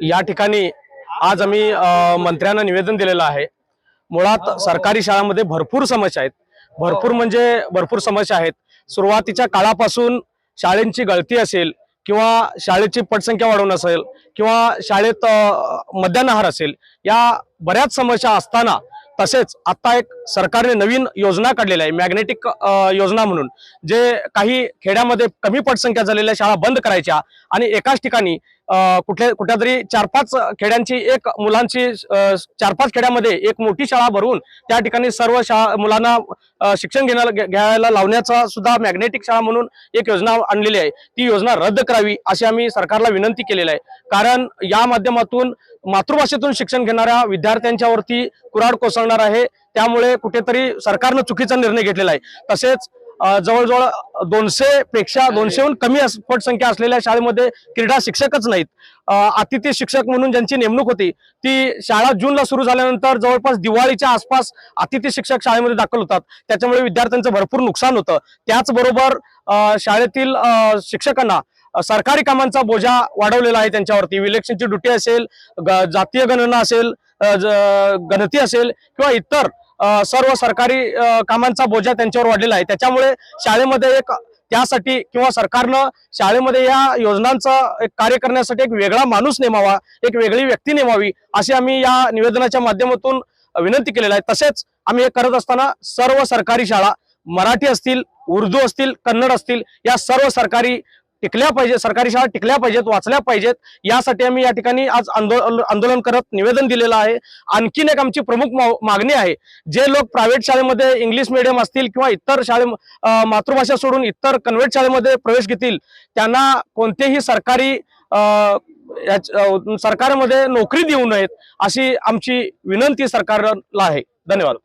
या ठिकाणी आज आम्ही मंत्र्यांना निवेदन दिलेलं आहे। मुळात सरकारी शाळांमध्ये भरपूर समस्या आहेत, भरपूर समस्या आहेत। सुरुवातीच्या काळापासून शाळेंची गळती असेल किंवा शाळेची पटसंख्या वाढवणं असेल किंवा शाळेत मध्यान्ह आहार असेल, या बऱ्याच समस्या असताना तसेच आता एक सरकारने नवीन योजना काढलेली आहे, मॅग्नेटिक योजना म्हणून, जे काही खेड्यामध्ये कमी पटसंख्या झालेल्या शाळा बंद करायच्या आणि एकाच ठिकाणी कुठल्या तरी 4-5 खेड्यांची एक मुलांची 4-5 खेड्यामध्ये एक मोठी शाळा भरून त्या ठिकाणी सर्व मुलांना शिक्षण घ्यायला लावण्याचा सुद्धा मॅग्नेटिक शाळा म्हणून एक योजना आणलेली आहे। ती योजना रद्द करावी अशी आम्ही सरकारला विनंती केलेली आहे। कारण या माध्यमातून मातृभाषेतून शिक्षण घेणाऱ्या विद्यार्थ्यांच्यावरती कुऱ्हाड कोसळणार आहे, त्यामुळे कुठेतरी सरकारनं चुकीचा निर्णय घेतलेला आहे। तसेच जवळजवळ 200हून कमी पटसंख्या असलेल्या शाळेमध्ये क्रीडा शिक्षकच नाहीत। अतिथी शिक्षक म्हणून ज्यांची नेमणूक होती ती शाळा जूनला सुरू झाल्यानंतर जवळपास दिवाळीच्या आसपास अतिथी शिक्षक शाळेमध्ये दाखल होतात, त्याच्यामुळे विद्यार्थ्यांचं भरपूर नुकसान होतं। त्याचबरोबर शाळेतील शिक्षकांना सरकारी कामांचा बोजा वाढवलेला आहे त्यांच्यावरती। इलेक्शनची ड्युटी असेल, जातीय गणना असेल, गणती असेल किंवा इतर सर्व सरकारी कामांचा बोजा त्यांच्यावर वाढलेला आहे। त्याच्यामुळे शाळेमध्ये त्यासाठी किंवा सरकारनं शाळेमध्ये या योजनांचं एक कार्य करण्यासाठी एक वेगळा माणूस नेमावा, एक वेगळी व्यक्ती नेमावी अशी आम्ही या निवेदनाच्या माध्यमातून विनंती केलेली आहे। तसेच आम्ही हे करत असताना सर्व सरकारी शाळा, मराठी असतील, उर्दू असतील, कन्नड असतील, या सर्व सरकारी शाळा टिकल्या पाहिजेत, वाचल्या पाहिजेत, यासाठी आम्ही या ठिकाणी आज आंदोलन करत निवेदन दिलेलं आहे। आणखीन एक आमची प्रमुख मागणी आहे, जे लोक प्रायव्हेट शाळेमध्ये इंग्लिश मीडियम असतील किंवा इतर मातृभाषा सोडून इतर कन्व्हेंट शाळेमध्ये प्रवेश घेतील, त्यांना कोणतेही सरकारमध्ये नोकरी देऊ नयेत अशी आमची विनंती सरकारला आहे। धन्यवाद।